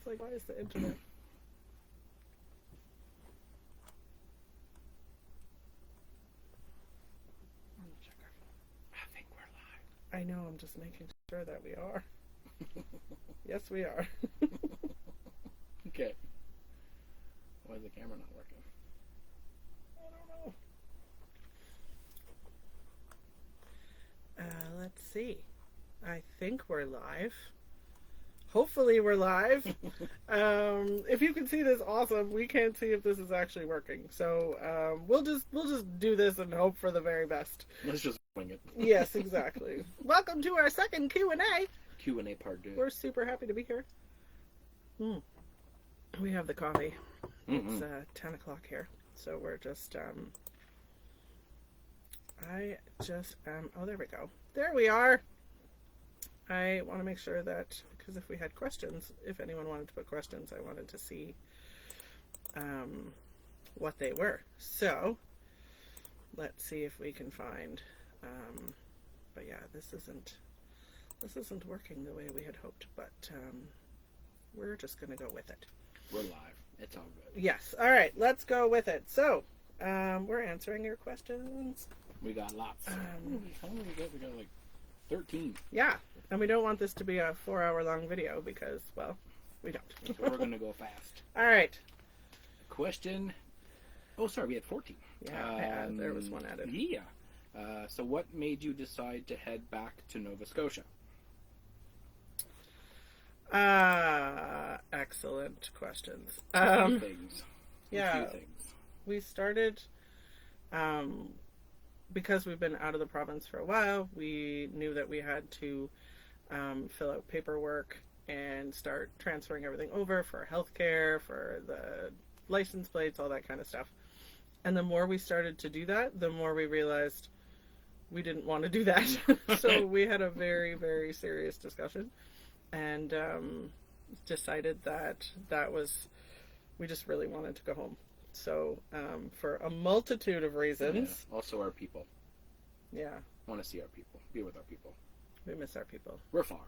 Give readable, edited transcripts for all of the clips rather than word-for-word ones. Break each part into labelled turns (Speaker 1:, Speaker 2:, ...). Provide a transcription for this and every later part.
Speaker 1: like, why is the internet?
Speaker 2: I think we're live.
Speaker 1: I know, I'm just making sure that we are. Yes, we are.
Speaker 2: Okay. Why is the camera not working?
Speaker 1: I don't know. Let's see. I think we're live. Hopefully we're live. If you can see this, awesome. We can't see if this is actually working. So we'll just do this and hope for the very best.
Speaker 2: Let's just wing it.
Speaker 1: Yes, exactly. Welcome to our second Q&A.
Speaker 2: Q&A part 2.
Speaker 1: We're super happy to be here. We have the coffee. It's 10 o'clock here. So we're just, oh, there we go. There we are. I want to make sure that, because if we had questions, if anyone wanted to put questions, I wanted to see what they were. So let's see if we can find, but yeah, this isn't working the way we had hoped, but we're just going to go with it.
Speaker 2: We're live. It's all good.
Speaker 1: Yes. All right. Let's go with it. So we're answering your questions.
Speaker 2: We got lots. How many we got? We got like 13.
Speaker 1: Yeah. And we don't want this to be a 4-hour long video because, well, we don't.
Speaker 2: So we're going to go fast.
Speaker 1: All right.
Speaker 2: Question. Oh, sorry. We had 14.
Speaker 1: Yeah. There was one added.
Speaker 2: Yeah. So what made you decide to head back to Nova Scotia?
Speaker 1: Excellent questions.
Speaker 2: A few things.
Speaker 1: Yeah.
Speaker 2: A few things.
Speaker 1: We started, because we've been out of the province for a while, we knew that we had to fill out paperwork and start transferring everything over for healthcare, for the license plates, all that kind of stuff. And the more we started to do that, the more we realized we didn't want to do that. So we had a very, very serious discussion and decided that we just really wanted to go home. So for a multitude of reasons.
Speaker 2: Yeah. Also our people.
Speaker 1: Yeah.
Speaker 2: Want to see our people. Be with our people.
Speaker 1: We miss our people.
Speaker 2: We're far.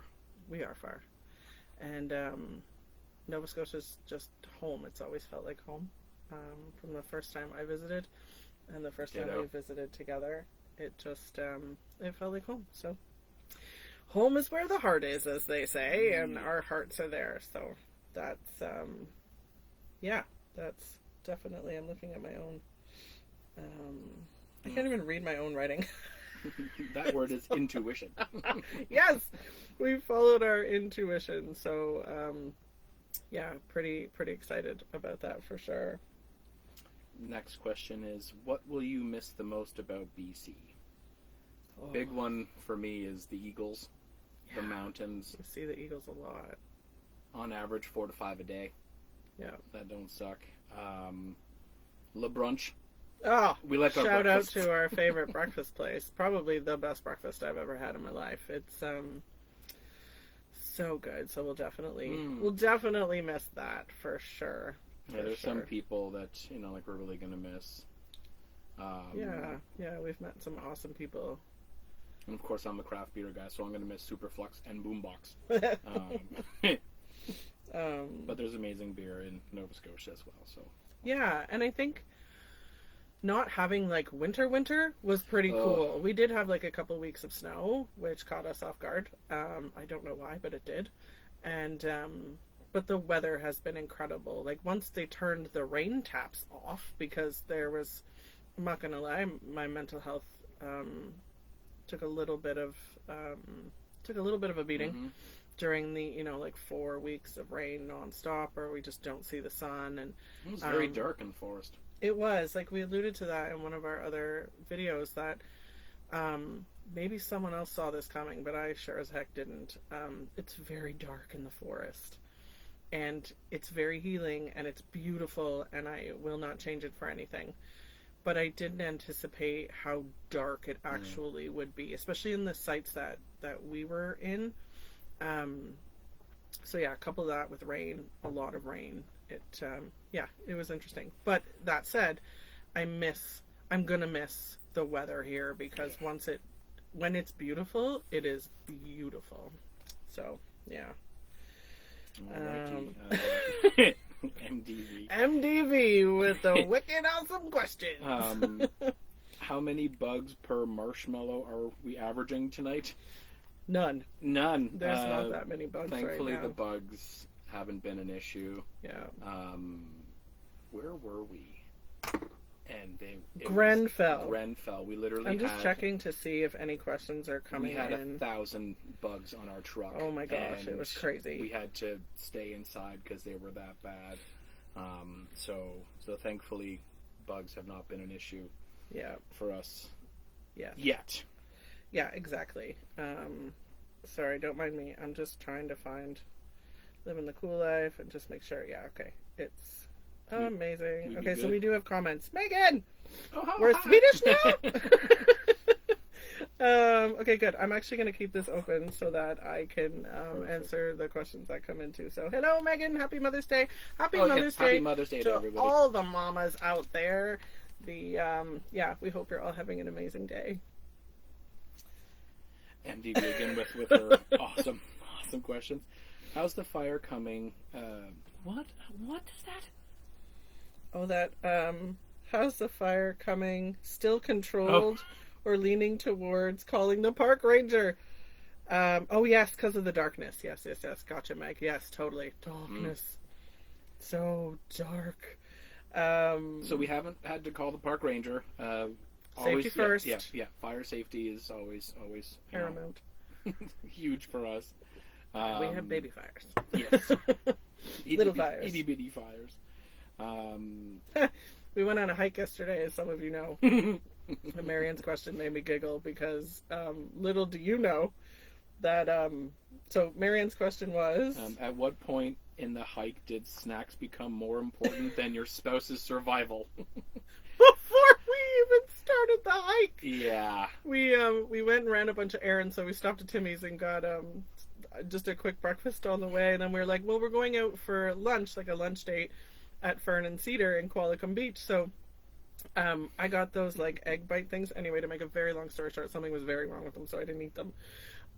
Speaker 1: We are far. And Nova Scotia's just home. It's always felt like home. From the first time I visited and the first time we visited together, it just, it felt like home. So home is where the heart is, as they say, and our hearts are there. So that's, that's definitely, I'm looking at my own, I can't even read my own writing.
Speaker 2: That word is intuition.
Speaker 1: Yes, we followed our intuition. So, pretty excited about that for sure.
Speaker 2: Next question is, what will you miss the most about BC?
Speaker 1: Oh.
Speaker 2: Big one for me is the eagles, the mountains.
Speaker 1: You see the eagles a lot.
Speaker 2: On average, 4 to 5 a day.
Speaker 1: Yeah.
Speaker 2: That don't suck. Le Brunch.
Speaker 1: Oh,
Speaker 2: we like our
Speaker 1: shout
Speaker 2: breakfast.
Speaker 1: out to our favorite breakfast place. Probably the best breakfast I've ever had in my life. It's so good. So we'll definitely miss that for sure.
Speaker 2: Yeah, there's some people that like we're really gonna miss.
Speaker 1: Yeah, we've met some awesome people.
Speaker 2: And of course, I'm a craft beer guy, so I'm gonna miss Superflux and Boombox. But there's amazing beer in Nova Scotia as well. So
Speaker 1: yeah, and I think not having like winter was pretty cool. We did have like a couple weeks of snow, which caught us off guard. I don't know why, but it did. And but the weather has been incredible. Like once they turned the rain taps off, because there was, I'm not gonna lie, my mental health took a little bit of a beating during the 4 weeks of rain nonstop, or we just don't see the sun. And
Speaker 2: it was very dark in the forest.
Speaker 1: It was, like, we alluded to that in one of our other videos, that maybe someone else saw this coming, but I sure as heck didn't. It's very dark in the forest, and it's very healing, and it's beautiful, and I will not change it for anything. But I didn't anticipate how dark it actually would be, especially in the sites that we were in. So yeah, couple that with rain, a lot of rain. It was interesting. But that said, I'm gonna miss the weather here, because when it's beautiful, it is beautiful. So yeah.
Speaker 2: Alrighty. MDV.
Speaker 1: MDV with the wicked awesome question.
Speaker 2: How many bugs per marshmallow are we averaging tonight?
Speaker 1: None.
Speaker 2: None.
Speaker 1: There's not that many bugs
Speaker 2: Thankfully,
Speaker 1: right now.
Speaker 2: the bugs haven't been an issue.
Speaker 1: Yeah.
Speaker 2: Where were we? And
Speaker 1: Grenfell.
Speaker 2: Grenfell. We literally
Speaker 1: I'm just checking to see if any questions are coming in.
Speaker 2: We had 1,000 bugs on our truck.
Speaker 1: Oh my gosh, it was crazy.
Speaker 2: We had to stay inside because they were that bad. So thankfully, bugs have not been an issue.
Speaker 1: Yeah.
Speaker 2: For us.
Speaker 1: Yeah.
Speaker 2: Yet.
Speaker 1: Yeah, exactly. Sorry, don't mind me. I'm just trying to find Livin the Coull Life and just make sure. Yeah, okay. It's amazing. Okay, so we do have comments. Megan! We're Swedish now? Okay, good. I'm actually going to keep this open so that I can answer the questions that come in too. So, hello, Megan. Happy Mother's Day. Happy Mother's Day
Speaker 2: to everybody.
Speaker 1: all the mamas out there. We hope you're all having an amazing day.
Speaker 2: MDB again with her awesome questions. How's the fire coming? What is that?
Speaker 1: Oh, that, how's the fire coming? Still controlled or leaning towards calling the park ranger? Oh, yes, because of the darkness. Yes. Gotcha, Meg. Yes, totally. Darkness. So dark.
Speaker 2: So we haven't had to call the park ranger.
Speaker 1: Safety first.
Speaker 2: Yeah. Fire safety is always
Speaker 1: paramount.
Speaker 2: Huge for us.
Speaker 1: We have baby fires.
Speaker 2: Yes.
Speaker 1: Little fires.
Speaker 2: Itty bitty fires.
Speaker 1: We went on a hike yesterday, as some of you know. And Marianne's question made me giggle because little do you know that. So Marianne's question was:
Speaker 2: at what point in the hike did snacks become more important than your spouse's survival?
Speaker 1: Before we even started the hike.
Speaker 2: Yeah.
Speaker 1: We went and ran a bunch of errands, so we stopped at Timmy's and got just a quick breakfast on the way, and then we were like, well, we're going out for lunch, like a lunch date at Fern and Cedar in Qualicum Beach. So I got those like egg bite things. Anyway, to make a very long story short, something was very wrong with them, so I didn't eat them.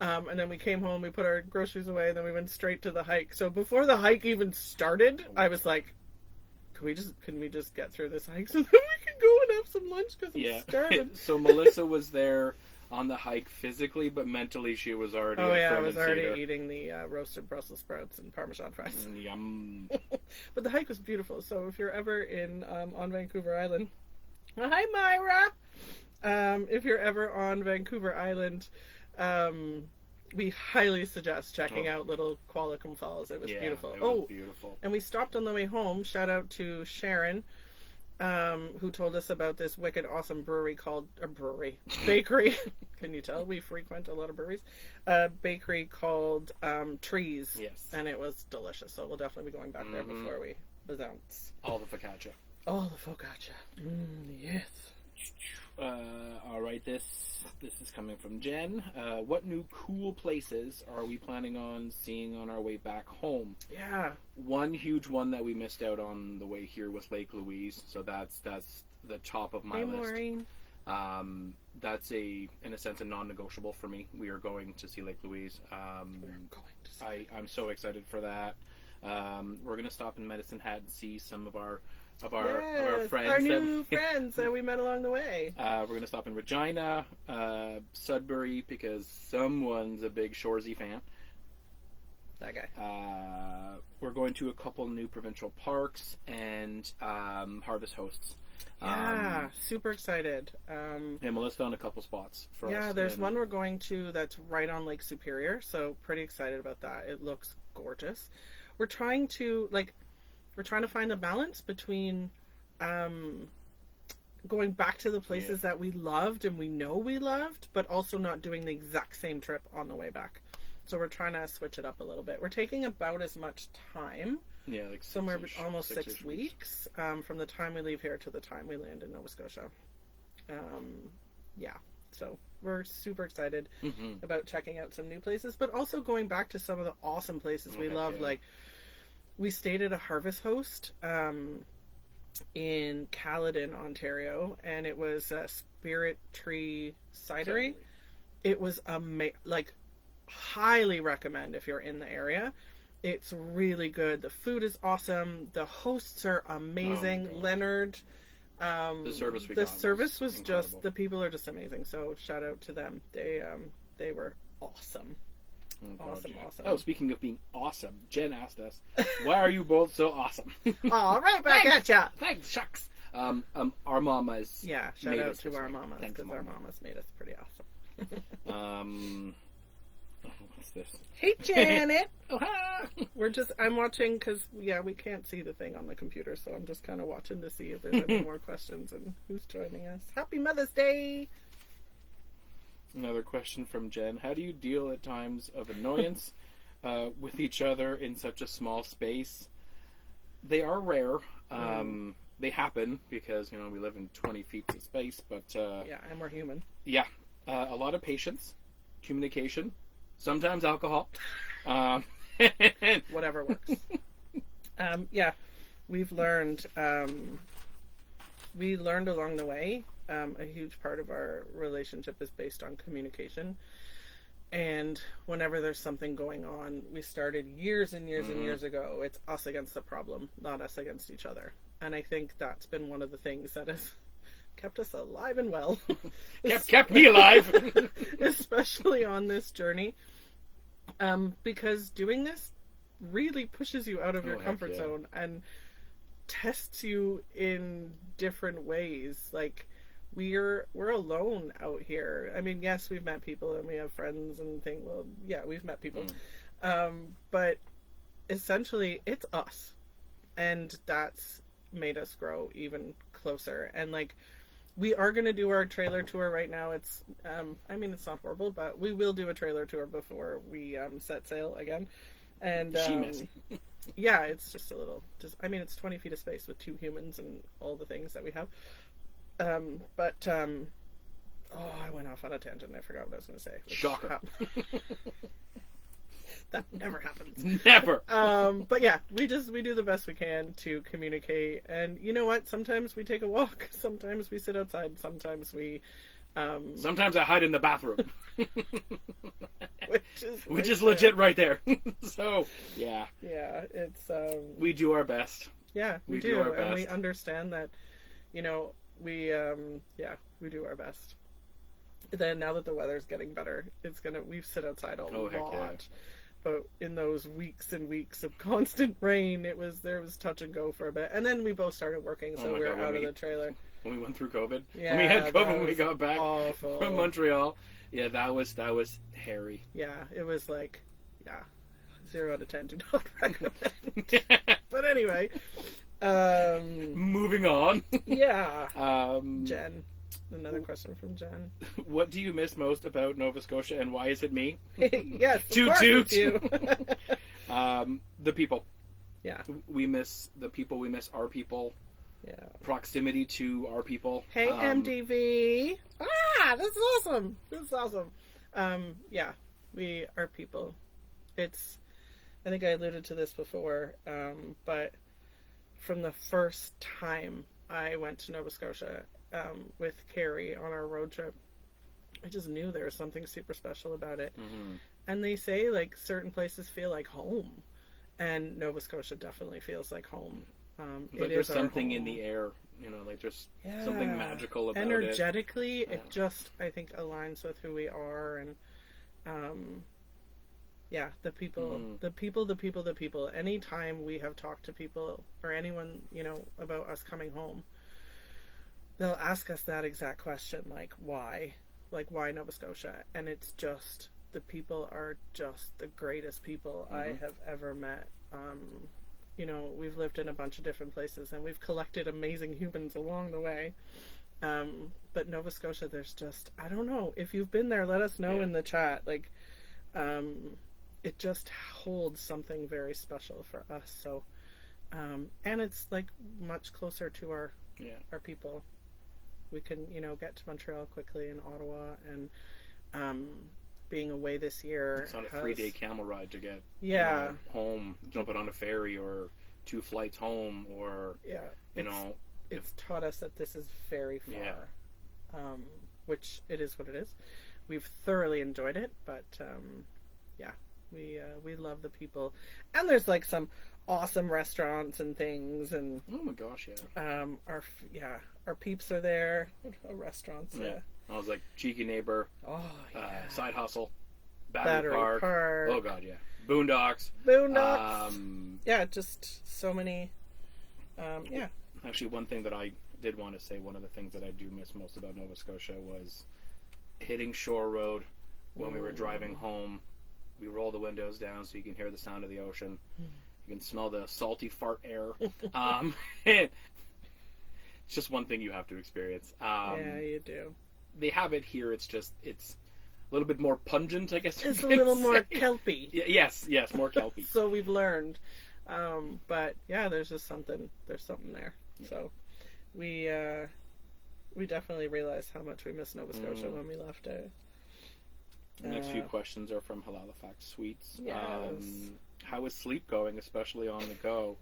Speaker 1: And then we came home, we put our groceries away, and then we went straight to the hike. So before the hike even started, I was like, can we just get through this hike so that we can go and have some lunch because I'm starving.
Speaker 2: So Melissa was there on the hike physically, but mentally she was already
Speaker 1: I was already eating the roasted Brussels sprouts and Parmesan fries.
Speaker 2: Yum.
Speaker 1: But the hike was beautiful, so if you're ever on Vancouver Island, hi Myra! If you're ever on Vancouver Island, we highly suggest checking out Little Qualicum Falls. It was beautiful.
Speaker 2: It was beautiful.
Speaker 1: And we stopped on the way home. Shout out to Sharon, who told us about this wicked awesome bakery. Can you tell? We frequent a lot of breweries. Bakery called Trees.
Speaker 2: Yes.
Speaker 1: And it was delicious. So we'll definitely be going back there before we bounce.
Speaker 2: All the focaccia.
Speaker 1: All the focaccia. Yes.
Speaker 2: All right, this is coming from Jen. What new cool places are we planning on seeing on our way back home?
Speaker 1: Yeah.
Speaker 2: One huge one that we missed out on the way here was Lake Louise, so that's the top of my list.
Speaker 1: Maureen.
Speaker 2: That's in a sense a non-negotiable for me. We are going to see Lake Louise. I'm so excited for that. We're gonna stop in Medicine Hat and see some of our friends.
Speaker 1: Our new friends that we met along the way.
Speaker 2: We're going to stop in Regina, Sudbury, because someone's a big Shoresy fan.
Speaker 1: That guy.
Speaker 2: We're going to a couple new provincial parks and Harvest Hosts.
Speaker 1: Yeah, super excited.
Speaker 2: And Melissa found a couple spots for us.
Speaker 1: Yeah, there's one we're going to that's right on Lake Superior, so pretty excited about that. It looks gorgeous. We're trying to find a balance between going back to the places that we loved and we know we loved, but also not doing the exact same trip on the way back. So we're trying to switch it up a little bit. We're taking about as much time.
Speaker 2: Yeah, like
Speaker 1: somewhere almost 6 weeks from the time we leave here to the time we land in Nova Scotia. So we're super excited about checking out some new places, but also going back to some of the awesome places we love. Like, we stayed at a Harvest Host in Caledon, Ontario, and it was a Spirit Tree Cidery. It was highly recommend if you're in the area. It's really good. The food is awesome. The hosts are amazing.
Speaker 2: Oh,
Speaker 1: Leonard.
Speaker 2: the service we
Speaker 1: The
Speaker 2: got
Speaker 1: service was
Speaker 2: incredible.
Speaker 1: just, the people are just amazing. So shout out to them. They were awesome.
Speaker 2: Oh, God,
Speaker 1: Awesome,
Speaker 2: Jen.
Speaker 1: awesome.
Speaker 2: Oh, speaking of being awesome, Jen asked us, "Why are you both so awesome?"
Speaker 1: All right, back at ya.
Speaker 2: Thanks, shucks. Our mamas.
Speaker 1: Yeah, shout
Speaker 2: made
Speaker 1: out
Speaker 2: us
Speaker 1: to
Speaker 2: this
Speaker 1: our
Speaker 2: way.
Speaker 1: mamas,
Speaker 2: Thanks,
Speaker 1: because our
Speaker 2: Mama.
Speaker 1: mamas made us pretty awesome.
Speaker 2: What's this?
Speaker 1: Hey, Janet.
Speaker 2: Oh, hi.
Speaker 1: I'm watching because, yeah, we can't see the thing on the computer, so I'm just kind of watching to see if there's any more questions and who's joining us. Happy Mother's Day.
Speaker 2: Another question from Jen. How do you deal at times of annoyance with each other in such a small space? They are rare. They happen because, we live in 20 feet of space, but...
Speaker 1: yeah, and we're human.
Speaker 2: Yeah. A lot of patience, communication, sometimes alcohol.
Speaker 1: Whatever works. Yeah, we've learned... we learned along the way. A huge part of our relationship is based on communication. And whenever there's something going on, we started years and years and years ago, it's us against the problem, not us against each other. And I think that's been one of the things that has kept us alive and well.
Speaker 2: kept me alive.
Speaker 1: Especially on this journey. Because doing this really pushes you out of your comfort zone and tests you in different ways. Like, we're alone out here. I mean, yes, we've met people and we have friends and things. Well, yeah, we've met people. But essentially, it's us. And that's made us grow even closer. And, like, we are going to do our trailer tour right now. It's, it's not horrible, but we will do a trailer tour before we set sail again. And yeah, it's just a little, it's 20 feet of space with 2 humans and all the things that we have. I went off on a tangent. I forgot what I was going to say.
Speaker 2: Shocker.
Speaker 1: That never happens.
Speaker 2: Never.
Speaker 1: But yeah, we do the best we can to communicate. And you know what? Sometimes we take a walk. Sometimes we sit outside. Sometimes we...
Speaker 2: Sometimes I hide in the bathroom.
Speaker 1: Which
Speaker 2: is legit right there. So, yeah.
Speaker 1: Yeah, it's...
Speaker 2: we do our best.
Speaker 1: Yeah, we
Speaker 2: do our
Speaker 1: and we
Speaker 2: best.
Speaker 1: understand that, we do our best. Then now that the weather's getting better, we've sit outside a lot.
Speaker 2: Yeah.
Speaker 1: But in those weeks and weeks of constant rain, there was touch and go for a bit. And then we both started working, so we were out of the trailer.
Speaker 2: When we went through COVID.
Speaker 1: Yeah,
Speaker 2: when we had COVID when we got back
Speaker 1: awful.
Speaker 2: from Montreal. Yeah, that was hairy.
Speaker 1: Yeah, it was 0 out of 10. Do not recommend. But anyway.
Speaker 2: Moving on.
Speaker 1: Yeah. Jen. Another question from Jen.
Speaker 2: What do you miss most about Nova Scotia, and why is it me?
Speaker 1: Yes,
Speaker 2: Toot toot.
Speaker 1: You.
Speaker 2: The people.
Speaker 1: Yeah.
Speaker 2: We miss the people. We miss our people.
Speaker 1: Yeah.
Speaker 2: Proximity to our people.
Speaker 1: Hey, MDV. This is awesome. Yeah, we are people. I think I alluded to this before, but from the first time I went to Nova Scotia with Carrie on our road trip, I just knew there was something super special about it. Mm-hmm. And they say, certain places feel like home. And Nova Scotia definitely feels like home.
Speaker 2: But there's something in the air, there's something magical about
Speaker 1: energetically, it just, I think, aligns with who we are. And, the people. Anytime we have talked to people or anyone, about us coming home, they'll ask us that exact question, why? Why Nova Scotia? And it's just, the people are just the greatest people I have ever met. We've lived in a bunch of different places and we've collected amazing humans along the way. But Nova Scotia, there's just, I don't know. If you've been there, let us know in the chat. It just holds something very special for us. So, and it's much closer to our people. We can, get to Montreal quickly and Ottawa, and being away this year.
Speaker 2: It's not a 3-day camel ride to get home, jumping on a ferry, or 2 flights home, or
Speaker 1: it's taught us that this is very far, which it is what it is. We've thoroughly enjoyed it, but We love the people, and there's like some awesome restaurants and things, and
Speaker 2: Oh my gosh, yeah.
Speaker 1: Our peeps are there. Restaurants, yeah.
Speaker 2: I was like cheeky neighbor,
Speaker 1: Oh yeah.
Speaker 2: side hustle,
Speaker 1: Battery
Speaker 2: Park.
Speaker 1: Park.
Speaker 2: Oh god, yeah. Boondocks.
Speaker 1: Yeah, just so many. Yeah.
Speaker 2: Actually, one thing that I did want to say, one of the things that I do miss most about Nova Scotia was hitting Shore Road when we were driving home. We roll the windows down so you can hear the sound of the ocean. You can smell the salty fart air. It's just one thing you have to experience.
Speaker 1: Yeah, you do.
Speaker 2: They have it here. It's a little bit more pungent, I guess.
Speaker 1: It's a little more kelpy.
Speaker 2: Yes, more kelpy.
Speaker 1: So we've learned. But yeah, there's something there. So we definitely realized how much we miss Nova Scotia when we left it.
Speaker 2: The next few questions are from Halifax Sweets.
Speaker 1: Yes.
Speaker 2: How is sleep going, especially on the go?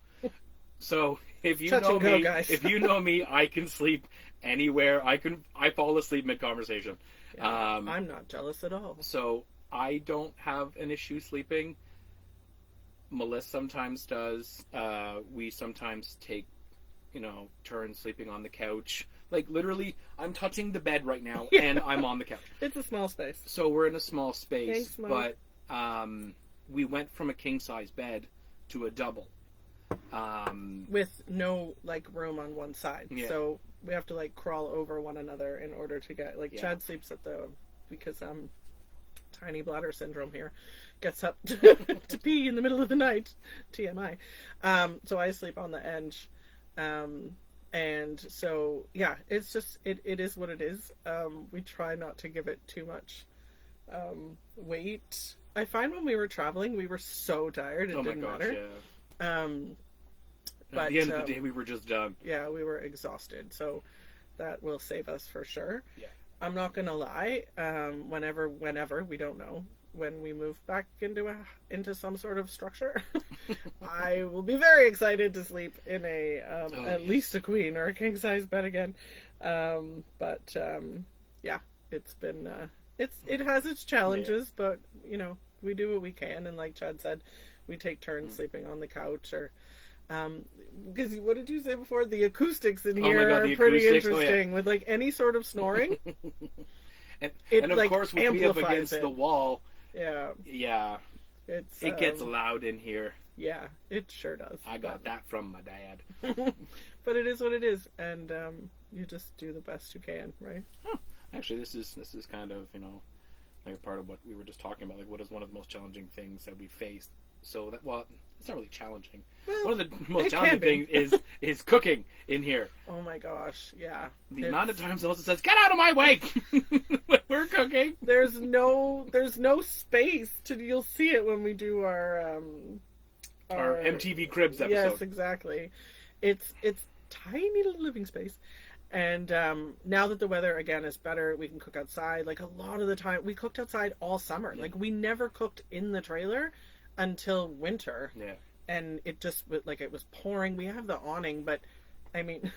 Speaker 2: So if you
Speaker 1: Touch
Speaker 2: know
Speaker 1: and go,
Speaker 2: me,
Speaker 1: guys.
Speaker 2: if you know me, I can sleep anywhere. I fall asleep mid conversation.
Speaker 1: Yeah, I'm not jealous at all.
Speaker 2: So I don't have an issue sleeping. Melissa sometimes does. We sometimes take, turns sleeping on the couch. Like literally, I'm touching the bed right now, and I'm on the couch.
Speaker 1: It's a small space.
Speaker 2: So we're in a small space,
Speaker 1: Thanks, Mom.
Speaker 2: but we went from a king size bed to a double.
Speaker 1: With no room on one side,
Speaker 2: Yeah.
Speaker 1: so we have to crawl over one another in order to get Chad sleeps because tiny bladder syndrome here gets up to pee in the middle of the night, TMI. So I sleep on the edge, and so yeah, it's just it is what it is. We try not to give it too much weight. I find when we were traveling, we were so tired it didn't matter.
Speaker 2: Yeah.
Speaker 1: But
Speaker 2: at the end of the day, we were just done.
Speaker 1: Yeah, we were exhausted, so that will save us for sure.
Speaker 2: Yeah.
Speaker 1: I'm not gonna lie. Whenever we don't know when we move back into some sort of structure, I will be very excited to sleep in at least a queen or a king size bed again. But yeah, it's been it has its challenges, but we do what we can, and like Chad said, we take turns sleeping on the couch or. Because what did you say before? The acoustics in here are pretty interesting with any sort of snoring.
Speaker 2: and of course, with me up against the wall,
Speaker 1: yeah,
Speaker 2: it gets loud in here.
Speaker 1: Yeah, it sure does.
Speaker 2: I got that from my dad.
Speaker 1: But it is what it is, and you just do the best you can, right?
Speaker 2: Huh. Actually, this is kind of part of what we were just talking about. What is one of the most challenging things that we faced? So it's not really challenging. Well, one of the most challenging things is cooking in here.
Speaker 1: Oh my gosh, yeah.
Speaker 2: The amount of times Elsa says, "Get out of my way!" when we're cooking.
Speaker 1: There's no space you'll see it when we do our
Speaker 2: MTV Cribs episode.
Speaker 1: Yes, exactly. It's tiny little living space. And now that the weather again is better, we can cook outside. A lot of the time, we cooked outside all summer.
Speaker 2: Yeah.
Speaker 1: We never cooked in the trailer until winter.
Speaker 2: Yeah.
Speaker 1: And it just it was pouring. We have the awning, but I mean,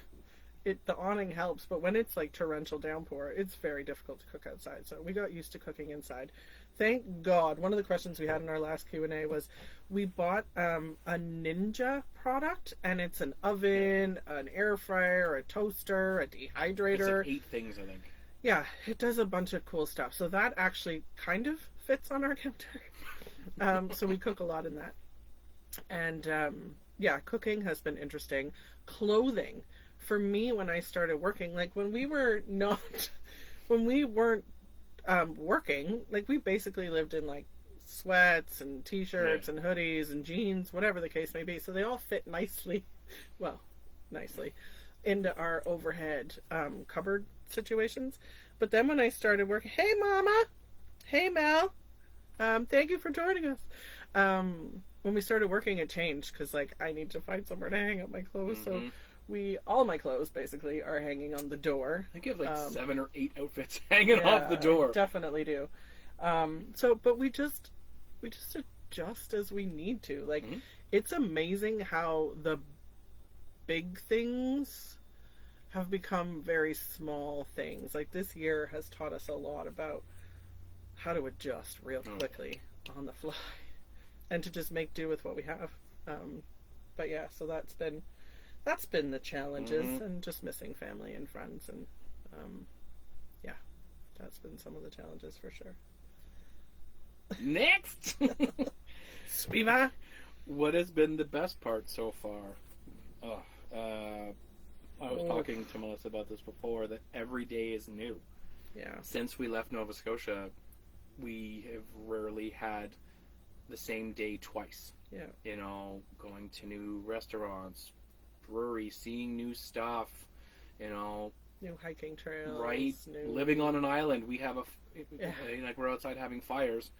Speaker 1: the awning helps. But when it's torrential downpour, it's very difficult to cook outside. So we got used to cooking inside. Thank God. One of the questions we had in our last Q&A was, we bought a Ninja product, and it's an oven, an air fryer, a toaster, a dehydrator.
Speaker 2: It's 8 things, I think.
Speaker 1: Yeah, it does a bunch of cool stuff. So that actually kind of fits on our counter. So we cook a lot in that. And yeah, cooking has been interesting. Clothing. For me, when I started working, when we weren't working, we basically lived in sweats and t-shirts and hoodies and jeans, whatever the case may be. So they all fit nicely into our overhead cupboard situations. But then when I started working, hey Mama, hey Mel, thank you for joining us. When we started working, it changed because I need to find somewhere to hang up my clothes.
Speaker 2: Mm-hmm.
Speaker 1: So all my clothes basically are hanging on the door.
Speaker 2: I think you have 7 or 8 outfits hanging off the door.
Speaker 1: Definitely do. But we just adjust as we need to. It's amazing how the big things have become very small things. This year has taught us a lot about how to adjust real quickly on the fly. and to just make do with what we have. But yeah, so that's been the challenges, and just missing family and friends, and yeah, that's been some of the challenges for sure.
Speaker 2: Next!
Speaker 1: Spiva?
Speaker 2: What has been the best part so far? I was talking to Melissa about this before, that every day is new.
Speaker 1: Yeah.
Speaker 2: Since we left Nova Scotia, we have rarely had the same day twice.
Speaker 1: Yeah.
Speaker 2: You know, going to new restaurants, breweries, seeing new stuff, you know.
Speaker 1: New hiking trails.
Speaker 2: Right. Living on an island. We have like we're outside having fires,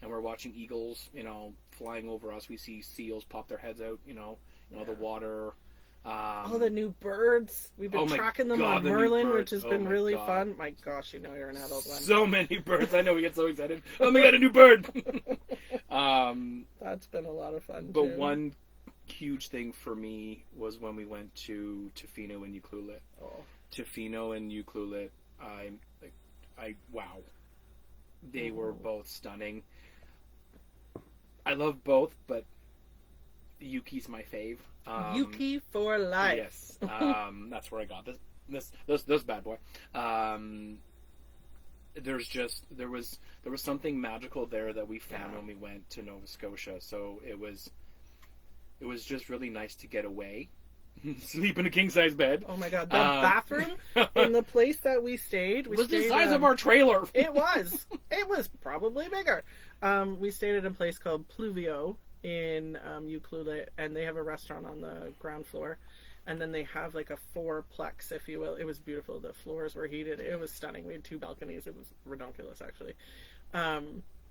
Speaker 2: and we're watching eagles, you know, flying over us. We see seals pop their heads out, you know, the water.
Speaker 1: All the new birds. We've been tracking them on Merlin, which has been really fun. My gosh, you know you're an adult one.
Speaker 2: So many birds. I know, we get so excited. Oh my god, a new bird!
Speaker 1: That's been a lot of fun,
Speaker 2: but
Speaker 1: too.
Speaker 2: one huge thing for me was when we went to Tofino and Ucluelet.
Speaker 1: Oh.
Speaker 2: Tofino and Ucluelet, wow. They were both stunning. I love both, but Yuki's my fave.
Speaker 1: Yuki for life.
Speaker 2: Yes, that's where I got this bad boy. There was something magical there that we found when we went to Nova Scotia. So it was just really nice to get away, sleep in a king size bed.
Speaker 1: Oh my god, the bathroom in the place that we stayed
Speaker 2: was the size of our trailer.
Speaker 1: It was probably bigger. We stayed at a place called Pluvio in Ucluelet, and they have a restaurant on the ground floor, and then they have like a fourplex, if you will. It was beautiful. The floors were heated. It was stunning. We had 2 balconies. It was redonkulous, actually.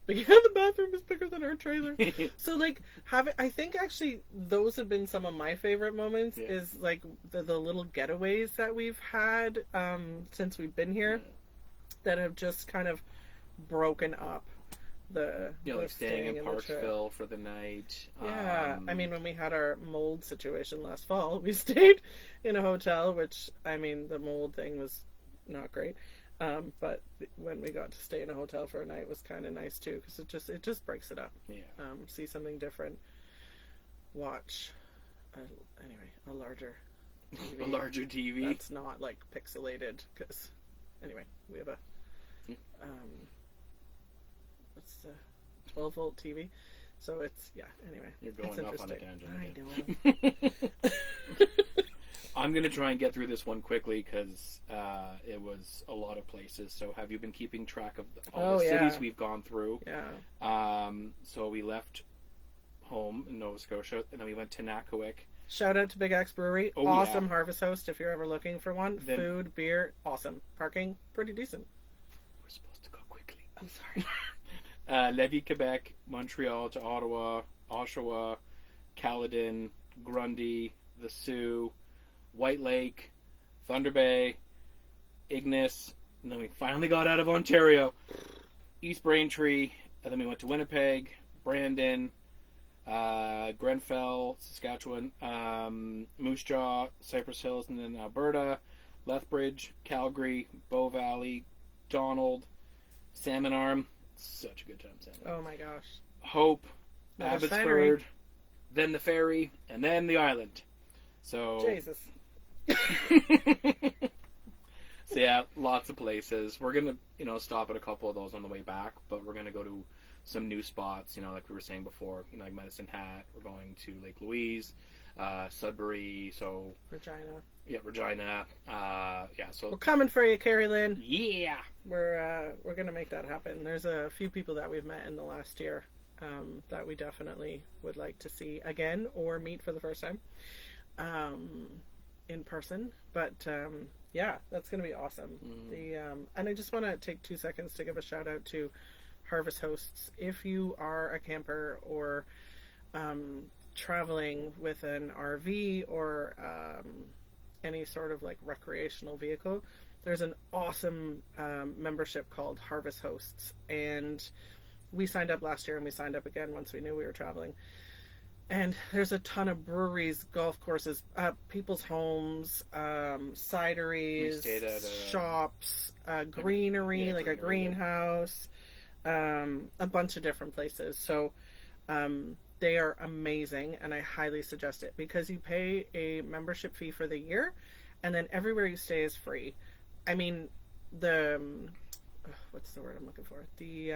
Speaker 1: But yeah, the bathroom is bigger than our trailer. So like, I think actually those have been some of my favorite moments. Yeah. Is like the little getaways that we've had since we've been here, that have just kind of broken up like
Speaker 2: staying in Parksville for the night.
Speaker 1: Yeah, I mean, when we had our mold situation last fall, we stayed in a hotel, which, I mean, the mold thing was not great. But when we got to stay in a hotel for a night was kind of nice too, because it just breaks it up.
Speaker 2: Yeah.
Speaker 1: See something different. Watch, a larger TV.
Speaker 2: A larger TV.
Speaker 1: That's not like pixelated, because anyway, we have a what's the 12-volt TV, so it's anyway.
Speaker 2: You're going off on a tangent.
Speaker 1: I know.
Speaker 2: I'm going to try and get through this one quickly because it was a lot of places. So have you been keeping track of all the cities we've gone through?
Speaker 1: Yeah.
Speaker 2: So we left home in Nova Scotia, and then we went to Nakawik.
Speaker 1: Shout out to Big X Brewery. Awesome Harvest Host if you're ever looking for one. Food, beer, awesome. Parking, pretty decent.
Speaker 2: We're supposed to go quickly.
Speaker 1: I'm sorry.
Speaker 2: Lévis, Quebec, Montreal to Ottawa, Oshawa, Caledon, Grundy, the Sioux, White Lake, Thunder Bay, Ignis, and then we finally got out of Ontario, East Braintree, and then we went to Winnipeg, Brandon, Grenfell, Saskatchewan, Moose Jaw, Cypress Hills, and then Alberta, Lethbridge, Calgary, Bow Valley, Donald, Salmon Arm. Such a good time, Salmon.
Speaker 1: Oh my gosh.
Speaker 2: Hope, Abbotsford, then the ferry, and then the island. So
Speaker 1: Jesus.
Speaker 2: So yeah, lots of places. We're gonna, stop at a couple of those on the way back, but we're gonna go to some new spots, like we were saying before, like Medicine Hat. We're going to Lake Louise, Sudbury, so
Speaker 1: Regina.
Speaker 2: Yeah, Regina. So
Speaker 1: we're coming for you, Carrie Lynn.
Speaker 2: Yeah,
Speaker 1: we're gonna make that happen. There's a few people that we've met in the last year that we definitely would like to see again or meet for the first time in person. But that's gonna be awesome. And I just want to take 2 seconds to give a shout out to Harvest Hosts. If you are a camper or traveling with an RV or any sort of like recreational vehicle, there's an awesome membership called Harvest Hosts, and we signed up last year and we signed up again once we knew we were traveling. And there's a ton of breweries, golf courses, people's homes, cideries, shops, greenery, like a greenhouse, a bunch of different places. So They are amazing, and I highly suggest it because you pay a membership fee for the year, and then everywhere you stay is free. I mean, the what's the word I'm looking for? The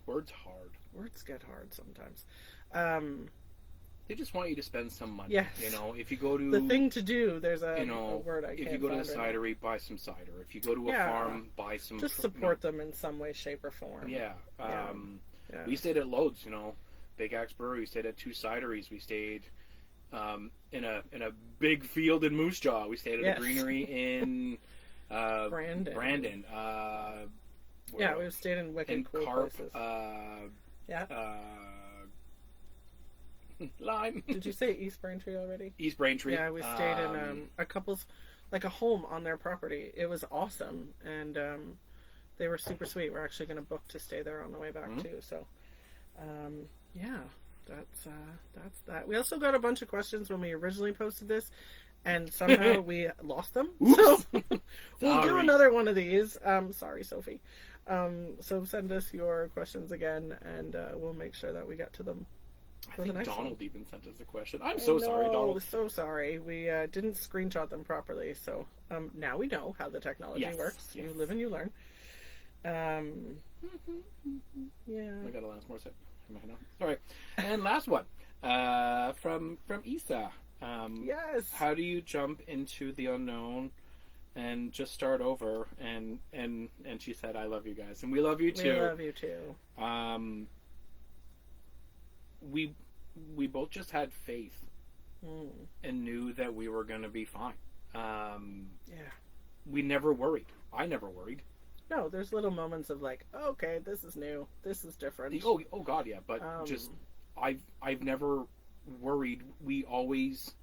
Speaker 2: Word's hard.
Speaker 1: words get hard sometimes.
Speaker 2: They just want you to spend some money.
Speaker 1: Yes.
Speaker 2: You know, if you go to
Speaker 1: The thing to do, there's a word I can't
Speaker 2: if you go to the
Speaker 1: find right now.
Speaker 2: cidery, buy some cider. If you go to a
Speaker 1: Yeah.
Speaker 2: farm, buy some.
Speaker 1: Just support them in some way, shape, or form.
Speaker 2: Yeah.
Speaker 1: Yeah.
Speaker 2: We stayed at loads. You know, Big Axe Brewery. We stayed at 2 cideries. We stayed in a big field in Moose Jaw. We stayed at a greenery in Brandon.
Speaker 1: Yeah, we've stayed in wicked cool
Speaker 2: Carp,
Speaker 1: places.
Speaker 2: Lime.
Speaker 1: Did you say East Braintree already?
Speaker 2: East Braintree.
Speaker 1: Yeah, we stayed in a couple's, like a home on their property. It was awesome, and they were super sweet. We're actually going to book to stay there on the way back too. So, yeah, that's that. We also got a bunch of questions when we originally posted this, and somehow we lost them. So we'll do another one of these. Sorry, Sophie. So send us your questions again, and we'll make sure that we get to them.
Speaker 2: I think Donald even sent us a question. I'm so sorry, Donald.
Speaker 1: So sorry. We didn't screenshot them properly, so now we know how the technology works.
Speaker 2: Yes.
Speaker 1: You live and you learn. Yeah.
Speaker 2: I got a last more sip. All right, and last one from Isa.
Speaker 1: Yes.
Speaker 2: How do you jump into the unknown and just start over? And she said, "I love you guys, and we love you too."
Speaker 1: We love you too.
Speaker 2: We both just had faith and knew that we were going to be fine. We never worried. I never worried.
Speaker 1: No, there's little moments of like, oh, okay, this is new, this is different.
Speaker 2: Oh God, yeah. But just I've never worried. We always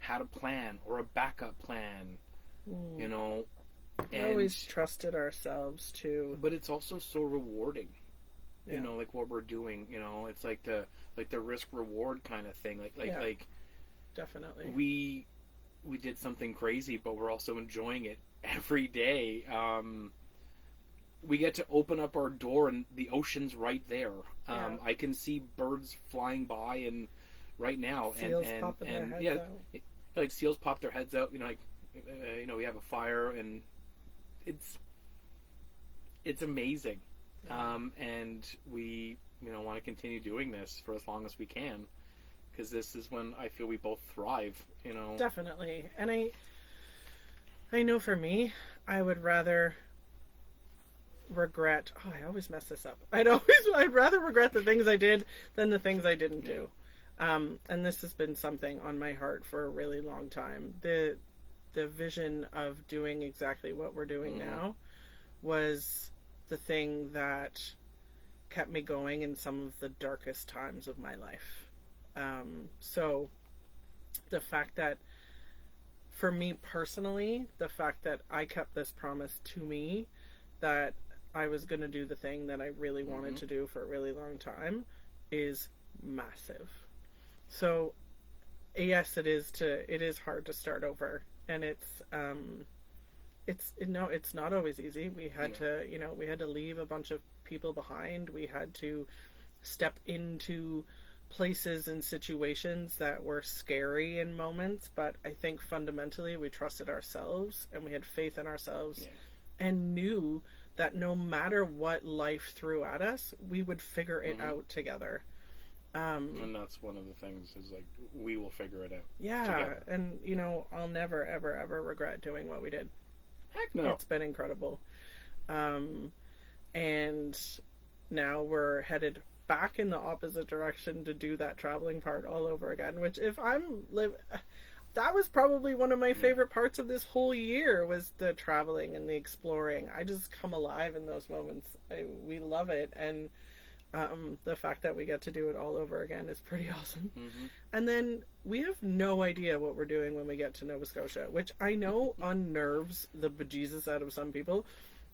Speaker 2: had a plan or a backup plan, you know.
Speaker 1: We always trusted ourselves too.
Speaker 2: But it's also so rewarding.
Speaker 1: Yeah.
Speaker 2: You know, like what we're doing. You know, it's like the risk reward kind of thing. Like
Speaker 1: definitely.
Speaker 2: We did something crazy, but we're also enjoying it every day. We get to open up our door and the ocean's right there. I can see birds flying by and right now,
Speaker 1: seals popping their heads out.
Speaker 2: Like seals pop their heads out. You know, like we have a fire and it's amazing. And we want to continue doing this for as long as we can, because this is when I feel we both thrive. You know,
Speaker 1: definitely. And I know for me, I would rather regret. Oh, I always mess this up. I'd rather regret the things I did than the things I didn't do. And this has been something on my heart for a really long time. The vision of doing exactly what we're doing now was the thing that kept me going in some of the darkest times of my life. So the fact that, for me personally, the fact that I kept this promise to me that I was going to do the thing that I really wanted to do for a really long time is massive. So yes, it is hard to start over, and it's not always easy. We had to leave a bunch of people behind. We had to step into places and situations that were scary in moments, but I think fundamentally we trusted ourselves and we had faith in ourselves and knew that no matter what life threw at us, we would figure it out together.
Speaker 2: And that's one of the things is like, we will figure it out.
Speaker 1: Yeah.
Speaker 2: Together.
Speaker 1: And I'll never, ever, ever regret doing what we did.
Speaker 2: Heck no.
Speaker 1: It's been incredible. And now we're headed back in the opposite direction to do that traveling part all over again, which that was probably one of my favorite parts of this whole year, was the traveling and the exploring. I just come alive in those moments. We love it. And the fact that we get to do it all over again is pretty awesome. And then we have no idea what we're doing when we get to Nova Scotia, which I know unnerves the bejesus out of some people.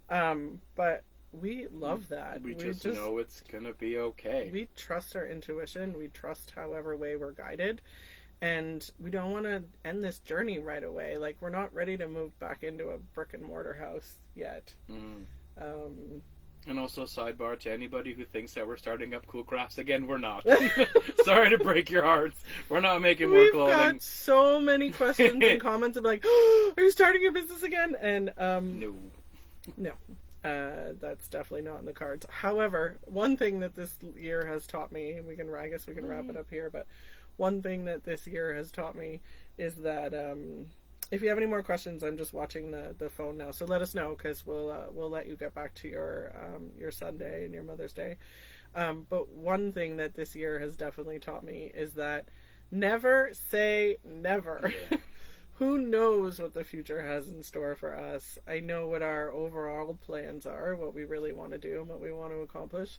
Speaker 1: But we love that.
Speaker 2: We just know it's gonna be okay.
Speaker 1: We trust our intuition. We trust however way we're guided. And we don't want to end this journey right away. Like, we're not ready to move back into a brick and mortar house yet.
Speaker 2: And also, sidebar to anybody who thinks that we're starting up Cool Crafts again, we're not. Sorry to break your hearts. We're not making more
Speaker 1: We've
Speaker 2: clothing.
Speaker 1: got so many questions and comments of like, oh, are you starting your business again? And no, that's definitely not in the cards. However, one thing that this year has taught me, and I guess we can wrap it up here, but one thing that this year has taught me is that if you have any more questions, I'm just watching the phone now, so let us know, because we'll let you get back to your Sunday and your Mother's Day. But one thing that this year has definitely taught me is that never say never.
Speaker 2: Yeah.
Speaker 1: Who knows what the future has in store for us? I know what our overall plans are, what we really want to do and what we want to accomplish.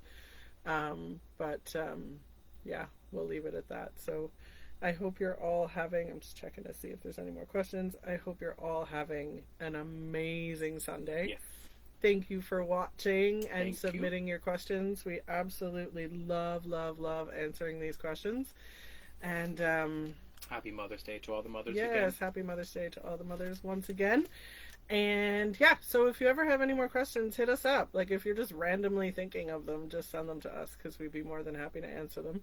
Speaker 1: Yeah, we'll leave it at that. So I hope you're all having, I'm just checking to see if there's any more questions. I hope you're all having an amazing Sunday.
Speaker 2: Yes.
Speaker 1: Thank you for watching and
Speaker 2: Thank
Speaker 1: submitting your questions. We absolutely love answering these questions. And
Speaker 2: Happy Mother's Day to all the mothers
Speaker 1: yes,
Speaker 2: again.
Speaker 1: happy Mother's Day to all the mothers once again. And yeah, so if you ever have any more questions, hit us up. Like if you're just randomly thinking of them, just send them to us, because we'd be more than happy to answer them.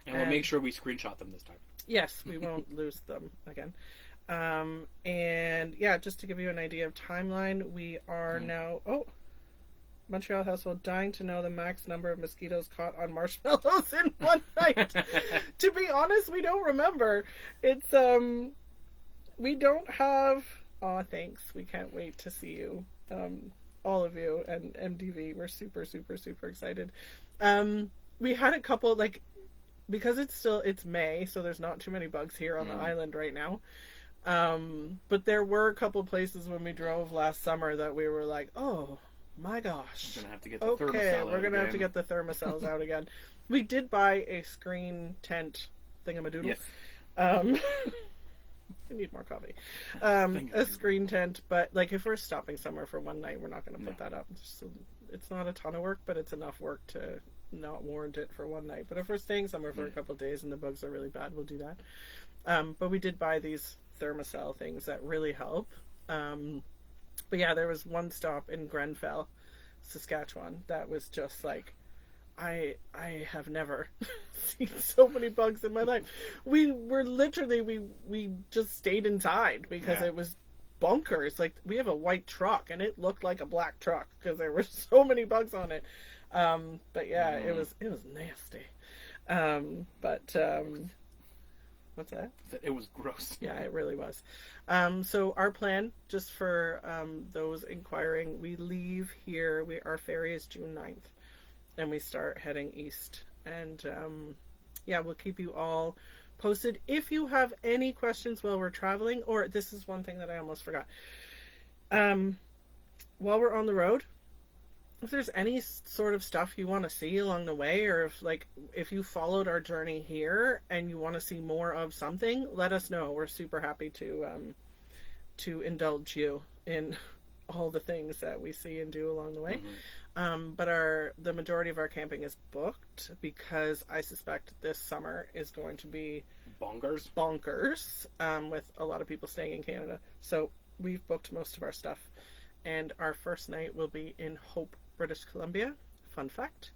Speaker 2: And we'll make sure we screenshot them this time.
Speaker 1: Yes, we won't lose them again. And yeah, just to give you an idea of timeline, we are now, Montreal household dying to know the max number of mosquitoes caught on marshmallows in one night. To be honest, we don't remember. It's, we don't have, thanks. We can't wait to see you. All of you and MDV. We're super excited. We had a couple, like, because it's May, so there's not too many bugs here on the island right now. But there were a couple places when we drove last summer that we were like, oh my gosh.
Speaker 2: We're gonna have to get the thermocell out
Speaker 1: we're gonna have to
Speaker 2: again.
Speaker 1: get the thermocells out again. We did buy a screen tent thingamadoodle.
Speaker 2: Yes.
Speaker 1: I need more coffee. A screen tent, but like if we're stopping somewhere for one night, we're not going to put that up. It's not a ton of work, but it's enough work to not warrant it for one night. But if we're staying somewhere for a couple of days and the bugs are really bad, we'll do that. But we did buy these thermocell things that really help. But yeah, there was one stop in Grenfell, Saskatchewan, that was just like, I have never seen so many bugs in my life. We were literally, we just stayed inside because it was bonkers. Like, we have a white truck and it looked like a black truck because there were so many bugs on it. But yeah, it was nasty. What's that?
Speaker 2: It was gross.
Speaker 1: Yeah, it really was. So our plan, just for those inquiring, we leave here. Our ferry is June 9th. And we start heading east. And we'll keep you all posted. If you have any questions while we're traveling, or this is one thing that I almost forgot. While we're on the road, if there's any sort of stuff you want to see along the way, or if you followed our journey here and you want to see more of something, let us know. We're super happy to indulge you in all the things that we see and do along the way. But the majority of our camping is booked because I suspect this summer is going to be
Speaker 2: bonkers
Speaker 1: with a lot of people staying in Canada. So we've booked most of our stuff, and our first night will be in Hope, British Columbia. Fun fact.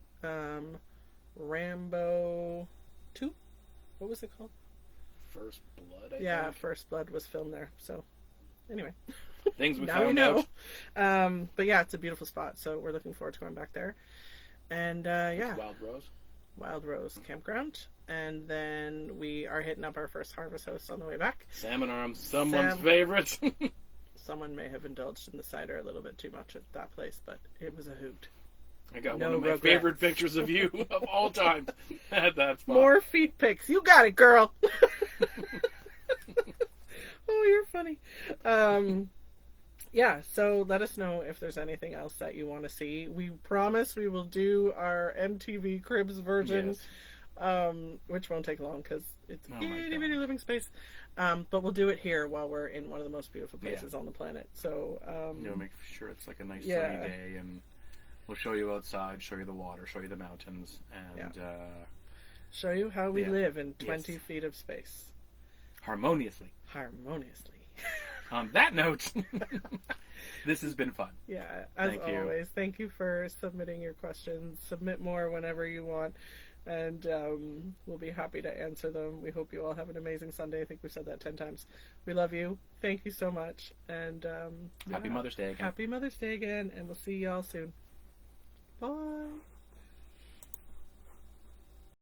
Speaker 1: Rambo 2? What was it called?
Speaker 2: First Blood, I think.
Speaker 1: First Blood was filmed there. So anyway.
Speaker 2: Things we
Speaker 1: now
Speaker 2: found
Speaker 1: we know.
Speaker 2: out.
Speaker 1: But yeah, it's a beautiful spot, so we're looking forward to going back there. And Wild Rose Campground. And then we are hitting up our first Harvest House on the way back.
Speaker 2: Salmon Arms, someone's favorite.
Speaker 1: Someone may have indulged in the cider a little bit too much at that place, but it was a hoot.
Speaker 2: I got one of my favorite pictures of you of all time at that spot.
Speaker 1: More feet pics. You got it, girl. Oh, you're funny. So let us know if there's anything else that you want to see. We promise we will do our MTV Cribs version, which won't take long because it's itty bitty living space. But we'll do it here while we're in one of the most beautiful places on the planet. So
Speaker 2: make sure it's like a nice sunny day, and we'll show you outside, show you the water, show you the mountains, and
Speaker 1: show you how we live in 20 feet of space.
Speaker 2: Harmoniously. On that note, this has been fun.
Speaker 1: Yeah, as
Speaker 2: Thank you.
Speaker 1: always. Thank you for submitting your questions. Submit more whenever you want, and we'll be happy to answer them. We hope you all have an amazing Sunday. I think we've said that 10 times. We love you. Thank you so much. And
Speaker 2: Happy Mother's Day again.
Speaker 1: Happy Mother's Day again, and we'll see y'all soon. Bye.